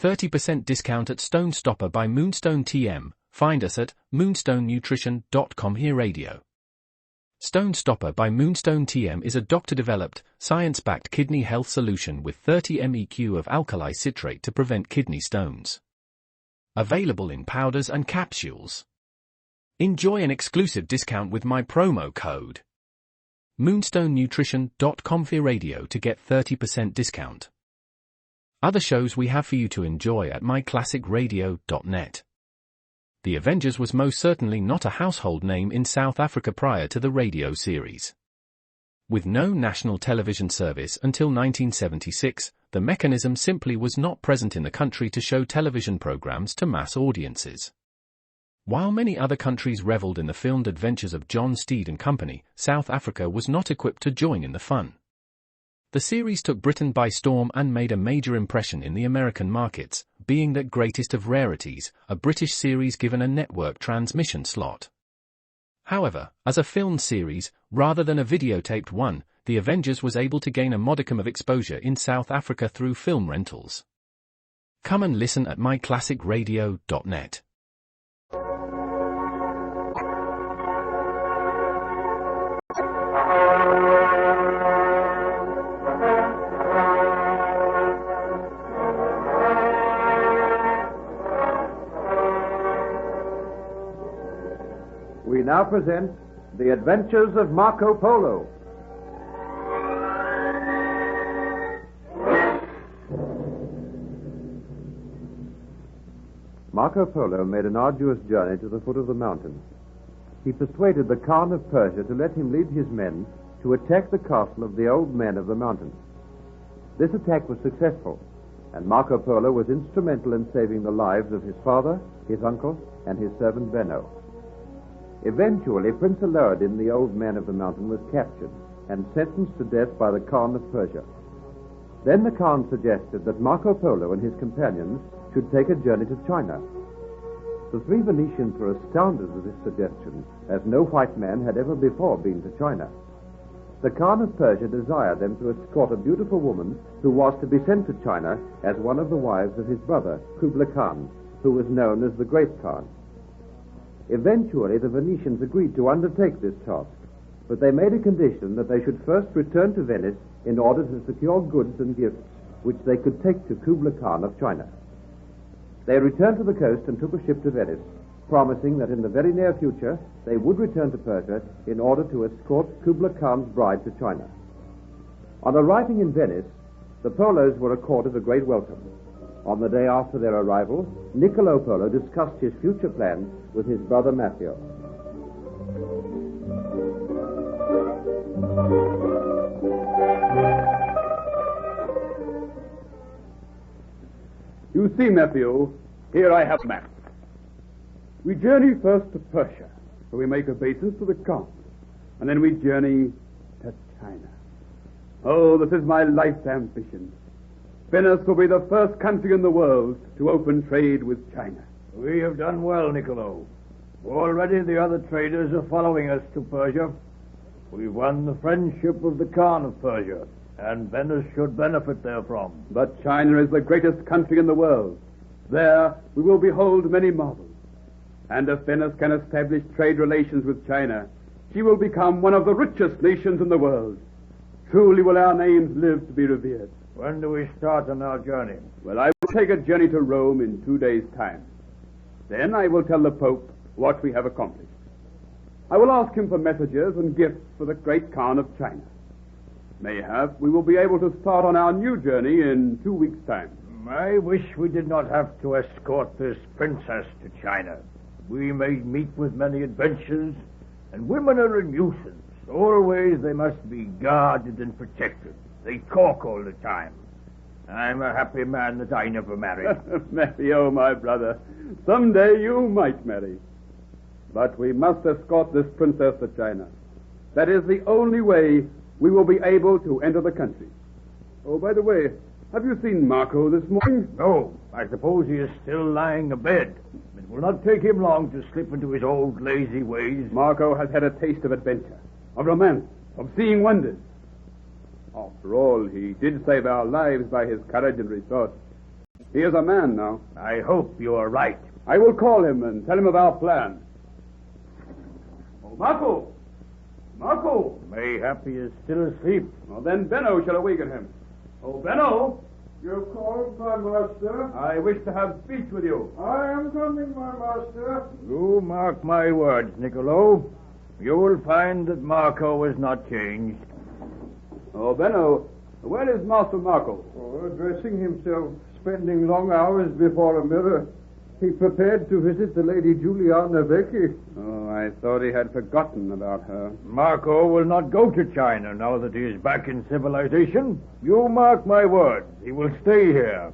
30% discount at Stone Stopper by Moonstone TM. Find us at moonstonenutrition.com. Here radio. Stone Stopper by Moonstone TM is a doctor-developed, science-backed kidney health solution with 30 MEq of alkali citrate to prevent kidney stones. Available in powders and capsules. Enjoy an exclusive discount with my promo code moonstonenutrition.com. Here radio to get 30% discount. Other shows we have for you to enjoy at myclassicradio.net. The Avengers was most certainly not a household name in South Africa prior to the radio series. With no national television service until 1976, the mechanism simply was not present in the country to show television programs to mass audiences. While many other countries reveled in the filmed adventures of John Steed and Company, South Africa was not equipped to join in the fun. The series took Britain by storm and made a major impression in the American markets, being that greatest of rarities, a British series given a network transmission slot. However, as a filmed series, rather than a videotaped one, The Avengers was able to gain a modicum of exposure in South Africa through film rentals. Come and listen at myclassicradio.net. We now present The Adventures of Marco Polo. Marco Polo made an arduous journey to the foot of the mountains. He persuaded the Khan of Persia to let him lead his men to attack the castle of the old men of the mountains. This attack was successful, and Marco Polo was instrumental in saving the lives of his father, his uncle, and his servant Benno. Eventually, Prince Aladdin, the old man of the mountain, was captured and sentenced to death by the Khan of Persia. Then the Khan suggested that Marco Polo and his companions should take a journey to China. The three Venetians were astounded at this suggestion, as no white man had ever before been to China. The Khan of Persia desired them to escort a beautiful woman who was to be sent to China as one of the wives of his brother, Kublai Khan, who was known as the Great Khan. Eventually, the Venetians agreed to undertake this task, but they made a condition that they should first return to Venice in order to secure goods and gifts which they could take to Kublai Khan of China. They returned to the coast and took a ship to Venice, promising that in the very near future they would return to Persia in order to escort Kublai Khan's bride to China. On arriving in Venice, the Polos were accorded a great welcome. On the day after their arrival, Niccolo Polo discussed his future plans with his brother Matteo. You see, Matthew, here I have a map. We journey first to Persia, where we make obeisance to the Khan, and then we journey to China. Oh, this is my life's ambition. Venice will be the first country in the world to open trade with China. We have done well, Niccolo. Already the other traders are following us to Persia. We've won the friendship of the Khan of Persia, and Venice should benefit therefrom. But China is the greatest country in the world. There we will behold many marvels. And if Venice can establish trade relations with China, she will become one of the richest nations in the world. Truly will our names live to be revered. When do we start on our journey? Well, I will take a journey to Rome in 2 days' time. Then I will tell the Pope what we have accomplished. I will ask him for messages and gifts for the great Khan of China. Mayhap we will be able to start on our new journey in 2 weeks' time. I wish we did not have to escort this princess to China. We may meet with many adventures, and women are a nuisance. Always they must be guarded and protected. They talk all the time. I'm a happy man that I never married. Matthew, oh, my brother, someday you might marry. But we must escort this princess to China. That is the only way we will be able to enter the country. Oh, by the way, have you seen Marco this morning? No, I suppose he is still lying abed. It will not take him long to slip into his old lazy ways. Marco has had a taste of adventure, of romance, of seeing wonders. After all, he did save our lives by his courage and resource. He is a man now. I hope you are right. I will call him and tell him of our plan. Oh, Marco! Marco! Mayhap he is still asleep. Well, then Benno shall awaken him. Oh, Benno! You called, my master? I wish to have speech with you. I am coming, my master. You mark my words, Niccolo. You will find that Marco is not changed. Oh, Benno, where is Master Marco? Oh, dressing himself, spending long hours before a mirror. He prepared to visit the Lady Juliana Vecchi. Oh, I thought he had forgotten about her. Marco will not go to China now that he is back in civilization. You mark my words, he will stay here.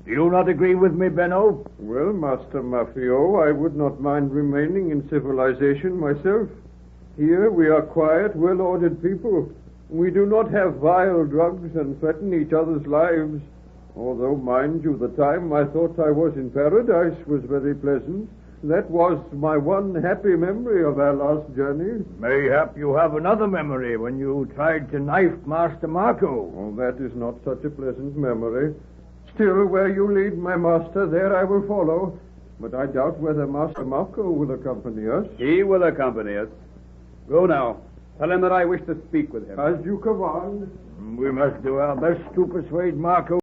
Do you not agree with me, Benno? Well, Master Maffio, I would not mind remaining in civilization myself. Here we are quiet, well-ordered people. We do not have vile drugs and threaten each other's lives. Although, mind you, the time I thought I was in paradise was very pleasant. That was my one happy memory of our last journey. Mayhap you have another memory when you tried to knife Master Marco. Oh, that is not such a pleasant memory. Still, where you lead, my master, there I will follow. But I doubt whether Master Marco will accompany us. He will accompany us. Go now. Tell him that I wish to speak with him. As you command. We must do our best to persuade Marco